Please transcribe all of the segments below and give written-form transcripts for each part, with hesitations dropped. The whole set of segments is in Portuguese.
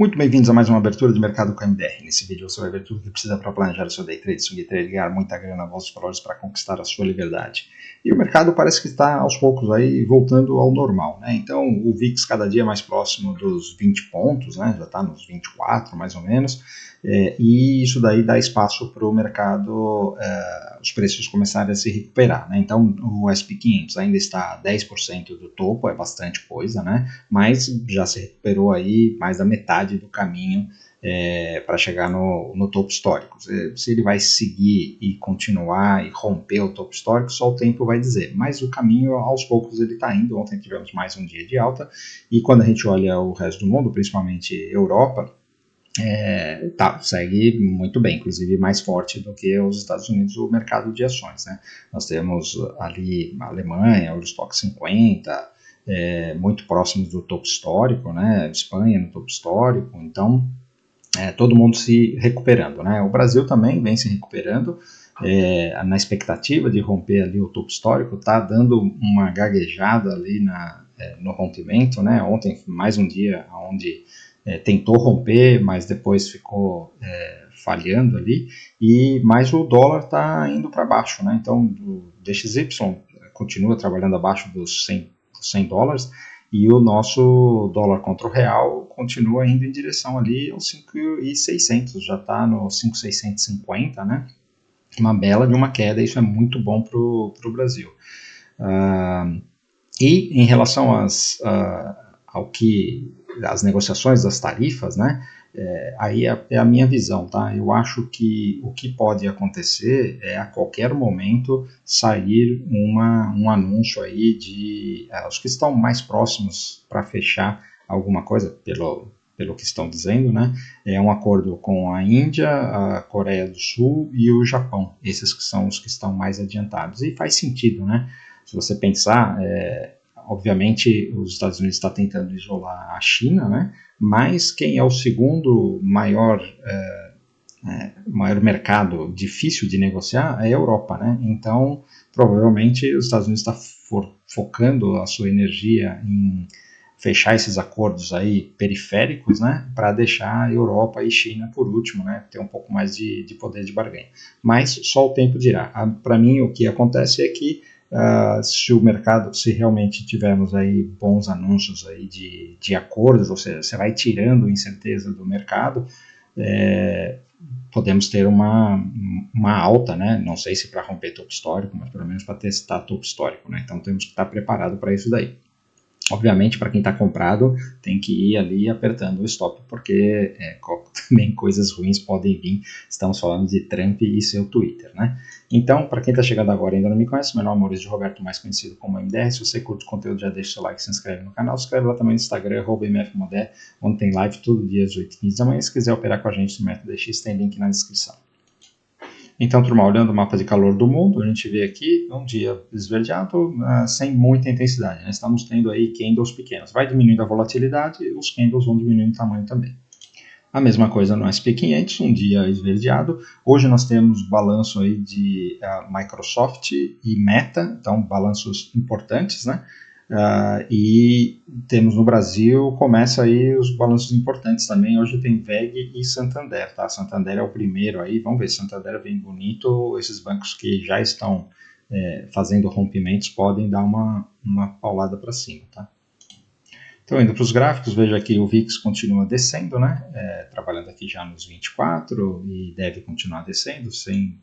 Muito bem-vindos a mais uma abertura de mercado com a MDR. Nesse vídeo você vai ver tudo o que precisa para planejar o seu day trade, swing trade, ganhar muita grana, bolsas valores para conquistar a sua liberdade. E o mercado parece que está aos poucos aí voltando ao normal, né? Então o VIX cada dia mais próximo dos 20 pontos, né? Já está nos 24 mais ou menos, e isso daí dá espaço para o mercado, os preços começarem a se recuperar, né? Então o S&P 500 ainda está a 10% do topo, é bastante coisa, né? Mas já se recuperou aí mais da metade do caminho para chegar no topo histórico. Se ele vai seguir e continuar e romper o topo histórico, só o tempo vai dizer. Mas o caminho, aos poucos, ele está indo. Ontem tivemos mais um dia de alta. E quando a gente olha o resto do mundo, principalmente Europa, segue muito bem, inclusive mais forte do que os Estados Unidos, o mercado de ações, né? Nós temos ali a Alemanha, o Eurostoxx 50, muito próximos do topo histórico, né? Espanha no topo histórico, então todo mundo se recuperando, né? O Brasil também vem se recuperando, na expectativa de romper ali o topo histórico, está dando uma gaguejada ali no rompimento, né? Ontem mais um dia onde tentou romper, mas depois ficou falhando ali, mas o dólar está indo para baixo, né? Então o DXY continua trabalhando abaixo dos 100 dólares, e o nosso dólar contra o real continua indo em direção ali aos 5.600, já está no 5.650, né? Uma bela de uma queda, isso é muito bom para o Brasil. E em relação às negociações das tarifas, né? Aí é a minha visão, tá? Eu acho que o que pode acontecer é a qualquer momento sair um anúncio aí de os que estão mais próximos para fechar alguma coisa, pelo que estão dizendo, né? É um acordo com a Índia, a Coreia do Sul e o Japão. Esses que são os que estão mais adiantados. E faz sentido, né? Se você pensar, obviamente os Estados Unidos está tentando isolar a China, né? Mas quem é o segundo maior mercado difícil de negociar é a Europa, né? Então, provavelmente os Estados Unidos está focando a sua energia em fechar esses acordos aí periféricos, né? Para deixar a Europa e China por último, né? Ter um pouco mais de poder de barganha. Mas só o tempo dirá. Para mim, o que acontece é que se o mercado, se realmente tivermos aí bons anúncios aí de acordos, ou seja, você vai tirando incerteza do mercado, podemos ter uma alta, né? Não sei se para romper topo histórico, mas pelo menos para testar topo histórico, né? Então temos que estar preparado para isso daí. Obviamente, para quem está comprado, tem que ir ali apertando o stop, porque também coisas ruins podem vir. Estamos falando de Trump e seu Twitter, né? Então, para quem está chegando agora e ainda não me conhece, meu nome é Maurício de Roberto, mais conhecido como MDR. Se você curte o conteúdo, já deixa o seu like, se inscreve no canal. Se inscreve lá também no Instagram, @mfmodé, onde tem live todo dia às 8h15 da manhã. Se quiser operar com a gente no Método DX, tem link na descrição. Então, turma, olhando o mapa de calor do mundo, a gente vê aqui um dia esverdeado, sem muita intensidade, né? Estamos tendo aí candles pequenos. Vai diminuindo a volatilidade, os candles vão diminuindo o tamanho também. A mesma coisa no S&P 500, um dia esverdeado. Hoje nós temos balanço aí de Microsoft e Meta, então balanços importantes, né? E temos no Brasil, começa aí os balanços importantes também. Hoje tem VEG e Santander, tá? Santander é o primeiro aí, vamos ver, Santander vem bonito. Esses bancos que já estão fazendo rompimentos podem dar uma paulada para cima, tá? Então, indo para os gráficos, veja que o VIX continua descendo, né? Trabalhando aqui já nos 24 e deve continuar descendo sem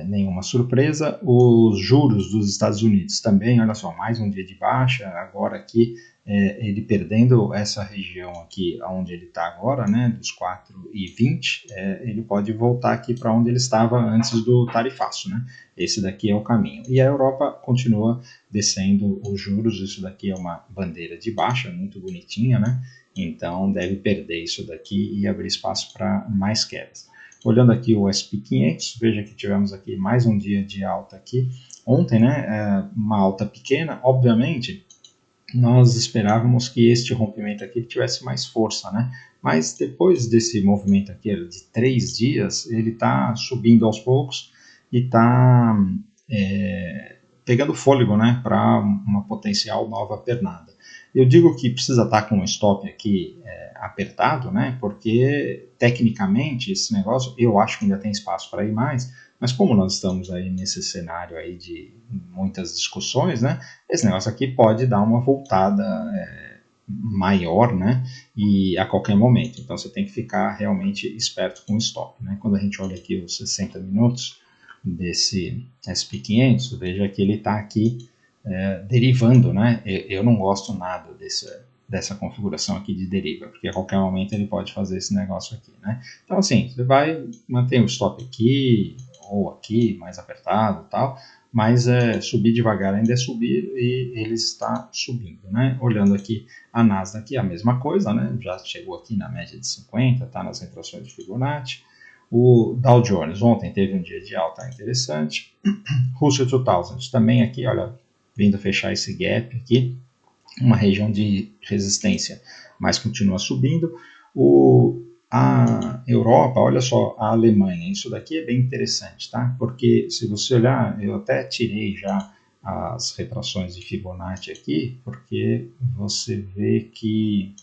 nenhuma surpresa. Os juros dos Estados Unidos também, olha só, mais um dia de baixa, agora aqui ele perdendo essa região aqui onde ele está agora, né, dos 4,20, ele pode voltar aqui para onde ele estava antes do tarifaço, né? Esse daqui é o caminho. E a Europa continua descendo os juros, isso daqui é uma bandeira de baixa, muito bonitinha, né? Então deve perder isso daqui e abrir espaço para mais quedas. Olhando aqui o S&P 500, veja que tivemos aqui mais um dia de alta aqui. Ontem, né, uma alta pequena, obviamente, nós esperávamos que este rompimento aqui tivesse mais força, né? Mas depois desse movimento aqui de 3 dias, ele está subindo aos poucos e está pegando fôlego, né, para uma potencial nova pernada. Eu digo que precisa estar com um stop aqui apertado, né? Porque tecnicamente esse negócio eu acho que ainda tem espaço para ir mais, mas como nós estamos aí nesse cenário aí de muitas discussões, né? Esse negócio aqui pode dar uma voltada maior, né? E a qualquer momento. Então você tem que ficar realmente esperto com o stop, né? Quando a gente olha aqui os 60 minutos desse SP500, veja que ele está aqui derivando, né? Eu não gosto nada dessa configuração aqui de deriva, porque a qualquer momento ele pode fazer esse negócio aqui, né? Então assim, você vai manter o stop aqui ou aqui mais apertado e tal, mas subir devagar ainda é subir e ele está subindo, né? Olhando aqui a Nasdaq, a mesma coisa, né? Já chegou aqui na média de 50, está nas retrações de Fibonacci. O Dow Jones ontem teve um dia de alta interessante. Russell 2000 também aqui, olha, vindo fechar esse gap aqui, uma região de resistência, mas continua subindo. A Europa, olha só, a Alemanha, isso daqui é bem interessante, tá? Porque se você olhar, eu até tirei já as retrações de Fibonacci aqui, porque você vê que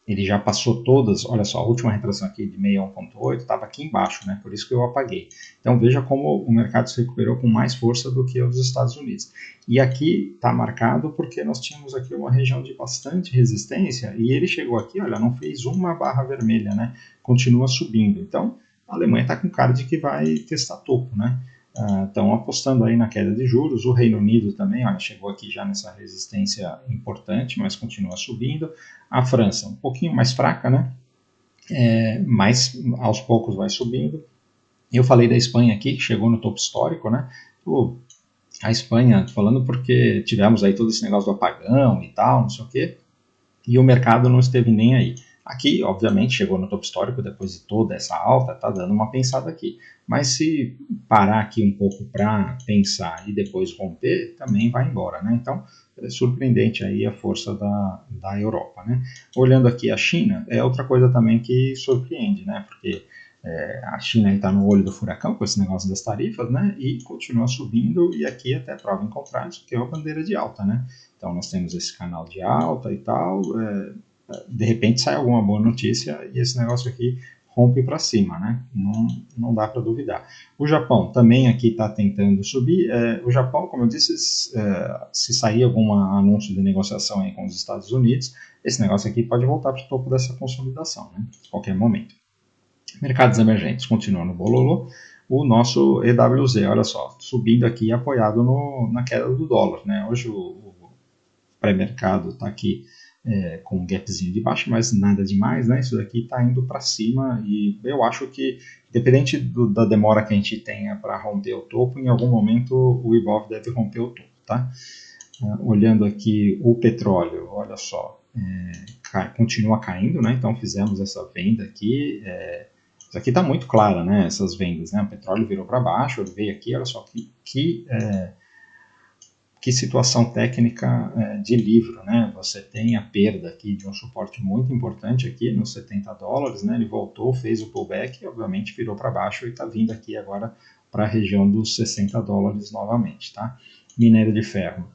ele já passou todas, olha só, a última retração aqui de 61.8 estava aqui embaixo, né? Por isso que eu apaguei. Então veja como o mercado se recuperou com mais força do que os Estados Unidos. E aqui está marcado porque nós tínhamos aqui uma região de bastante resistência e ele chegou aqui, olha, não fez uma barra vermelha, né? Continua subindo. Então a Alemanha está com cara de que vai testar topo, né? Estão apostando aí na queda de juros. O Reino Unido também, olha, chegou aqui já nessa resistência importante, mas continua subindo. A França, um pouquinho mais fraca, né? Mas aos poucos vai subindo. Eu falei da Espanha aqui, que chegou no topo histórico, né? A Espanha, falando porque tivemos aí todo esse negócio do apagão e tal, não sei o quê, e o mercado não esteve nem aí. Aqui, obviamente, chegou no topo histórico depois de toda essa alta, está dando uma pensada aqui. Mas se parar aqui um pouco para pensar e depois romper, também vai embora, né? Então, é surpreendente aí a força da Europa, né? Olhando aqui a China, é outra coisa também que surpreende, né? Porque a China está no olho do furacão com esse negócio das tarifas, né? E continua subindo e aqui até prova em contrário, isso aqui é uma bandeira de alta, né? Então nós temos esse canal de alta e tal, de repente sai alguma boa notícia e esse negócio aqui rompe para cima, né? Não dá para duvidar. O Japão também aqui está tentando subir. O Japão, como eu disse, se sair algum anúncio de negociação aí com os Estados Unidos, esse negócio aqui pode voltar para o topo dessa consolidação, né? A qualquer momento. Mercados emergentes continuam no bololô. O nosso EWZ, olha só, subindo aqui apoiado na queda do dólar, né? Hoje o pré-mercado está aqui com um gapzinho de baixo, mas nada demais, né? Isso daqui está indo para cima e eu acho que, independente da demora que a gente tenha para romper o topo, em algum momento o Ibov deve romper o topo, tá? Olhando aqui o petróleo, olha só, continua caindo, né? Então fizemos essa venda aqui. Isso aqui está muito clara, né? Essas vendas, né? O petróleo virou para baixo, ele veio aqui, olha só que situação técnica de livro, né? Você tem a perda aqui de um suporte muito importante aqui nos 70 dólares, né? Ele voltou, fez o pullback e obviamente virou para baixo e está vindo aqui agora para a região dos 60 dólares novamente, tá? Minério de ferro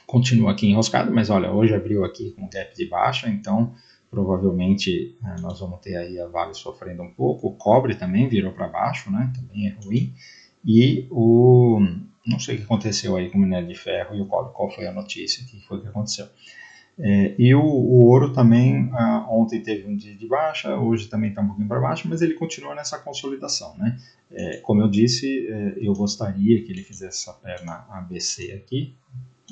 continua aqui enroscado, mas olha, hoje abriu aqui com gap de baixa, então provavelmente nós vamos ter aí a Vale sofrendo um pouco. O cobre também virou para baixo, né? Também é ruim. E não sei o que aconteceu aí com o minério de ferro e o cobre, qual foi a notícia, o que foi que aconteceu. E o ouro também, ontem teve um dia de baixa, hoje também está um pouquinho para baixo, mas ele continua nessa consolidação, né? Como eu disse, eu gostaria que ele fizesse essa perna ABC aqui.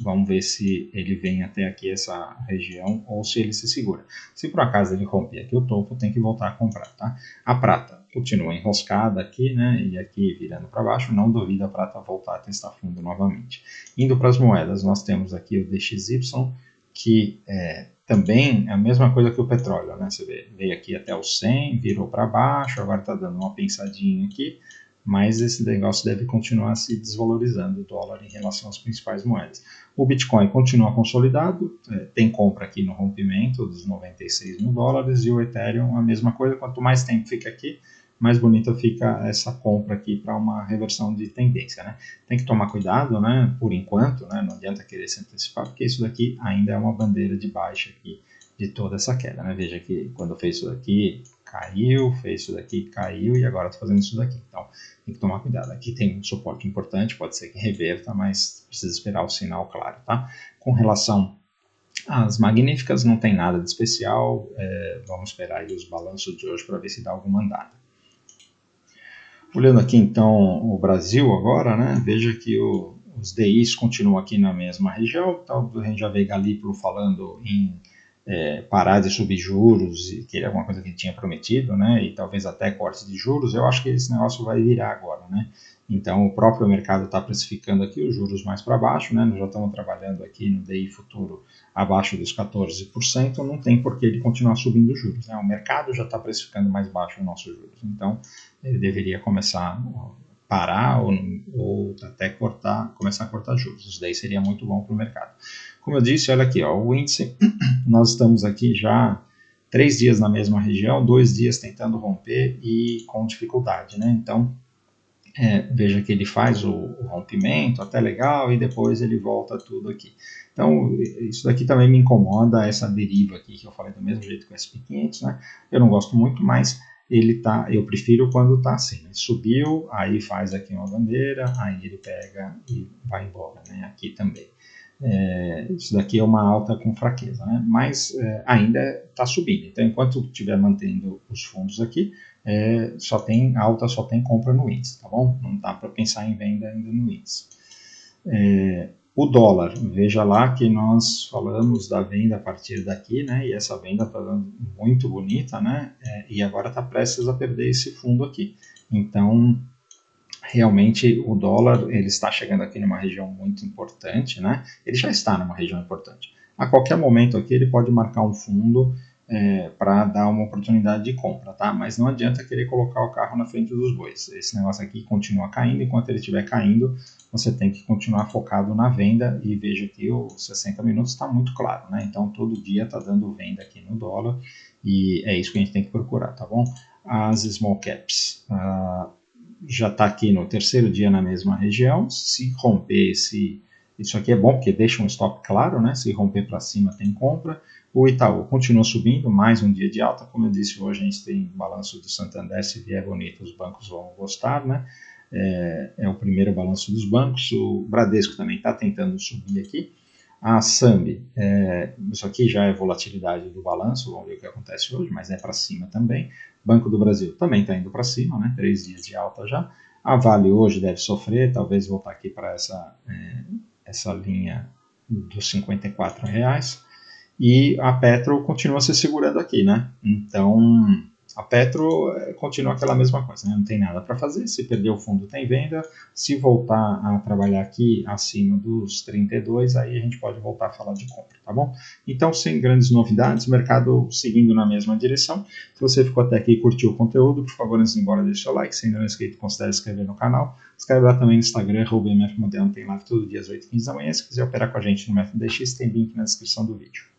Vamos ver se ele vem até aqui essa região ou se ele se segura. Se por acaso ele romper aqui o topo, tem que voltar a comprar, tá? A prata continua enroscada aqui, né? E aqui virando para baixo, não duvido a prata voltar a testar fundo novamente. Indo para as moedas, nós temos aqui o DXY, que também é a mesma coisa que o petróleo, né? Você vê, veio aqui até o 100, virou para baixo, agora está dando uma pensadinha aqui, mas esse negócio deve continuar se desvalorizando o dólar em relação às principais moedas. O Bitcoin continua consolidado, tem compra aqui no rompimento dos 96 mil dólares e o Ethereum a mesma coisa, quanto mais tempo fica aqui, mais bonita fica essa compra aqui para uma reversão de tendência, né? Tem que tomar cuidado, né? Por enquanto, né? Não adianta querer se antecipar, porque isso daqui ainda é uma bandeira de baixa aqui de toda essa queda, né? Veja que quando fez isso daqui, caiu, fez isso daqui, caiu, e agora está fazendo isso daqui. Então, tem que tomar cuidado. Aqui tem um suporte importante, pode ser que reverta, mas precisa esperar o sinal claro, tá? Com relação às magníficas, não tem nada de especial, vamos esperar aí os balanços de hoje para ver se dá alguma andada. Olhando aqui então o Brasil agora, né, veja que os DIs continuam aqui na mesma região, então a gente já vê Galípolo falando em parar de subir juros, e que era alguma coisa que ele tinha prometido, né, e talvez até corte de juros. Eu acho que esse negócio vai virar agora, né. Então o próprio mercado está precificando aqui os juros mais para baixo, né, nós já estamos trabalhando aqui no DI futuro abaixo dos 14%, não tem por que ele continuar subindo os juros, né, o mercado já está precificando mais baixo os nossos juros, então ele deveria começar a parar ou até começar a cortar juros. Isso daí seria muito bom para o mercado. Como eu disse, olha aqui, ó, o índice, nós estamos aqui já 3 dias na mesma região, 2 dias tentando romper e com dificuldade, né? Então, veja que ele faz o rompimento, até legal, e depois ele volta tudo aqui. Então, isso daqui também me incomoda, essa deriva aqui que eu falei do mesmo jeito que o SP 500, né? Eu não gosto muito, mas eu prefiro quando está assim, né? Subiu, aí faz aqui uma bandeira, aí ele pega e vai embora, né? Aqui também. Isso daqui é uma alta com fraqueza, né? Mas ainda está subindo. Então, enquanto estiver mantendo os fundos aqui, só tem alta, só tem compra no índice, tá bom? Não dá para pensar em venda ainda no índice. O dólar, veja lá que nós falamos da venda a partir daqui, né? E essa venda está dando muito bonita, né? E agora está prestes a perder esse fundo aqui. Então, realmente o dólar ele está chegando aqui numa região muito importante, né? Ele já está numa região importante. A qualquer momento aqui ele pode marcar um fundo para dar uma oportunidade de compra, tá? Mas não adianta querer colocar o carro na frente dos bois. Esse negócio aqui continua caindo, enquanto ele estiver caindo, você tem que continuar focado na venda, e veja que os 60 minutos está muito claro, né? Então todo dia está dando venda aqui no dólar, e é isso que a gente tem que procurar, tá bom? As small caps, já está aqui no terceiro dia na mesma região. Se romper isso aqui é bom, porque deixa um stop claro, né? Se romper para cima tem compra. O Itaú continua subindo, mais um dia de alta. Como eu disse, hoje a gente tem balanço do Santander, se vier bonito, os bancos vão gostar, né? É o primeiro balanço dos bancos. O Bradesco também está tentando subir aqui. A Sambi, isso aqui já é volatilidade do balanço, vamos ver o que acontece hoje, mas é para cima também. Banco do Brasil também está indo para cima, né? 3 dias de alta já. A Vale hoje deve sofrer, talvez voltar aqui para essa linha dos R$54. E a Petro continua se segurando aqui, né? Então, a Petro continua aquela mesma coisa, né? Não tem nada para fazer. Se perder o fundo, tem venda. Se voltar a trabalhar aqui acima dos 32, aí a gente pode voltar a falar de compra, tá bom? Então, sem grandes novidades, o mercado seguindo na mesma direção. Se você ficou até aqui e curtiu o conteúdo, por favor, antes de ir embora, deixe seu like. Se ainda não é inscrito, considere se inscrever no canal. Escreve lá também no Instagram, @mfmoderno, tem live todo dia às 8h15 da manhã. Se quiser operar com a gente no MétodoDX, tem link na descrição do vídeo.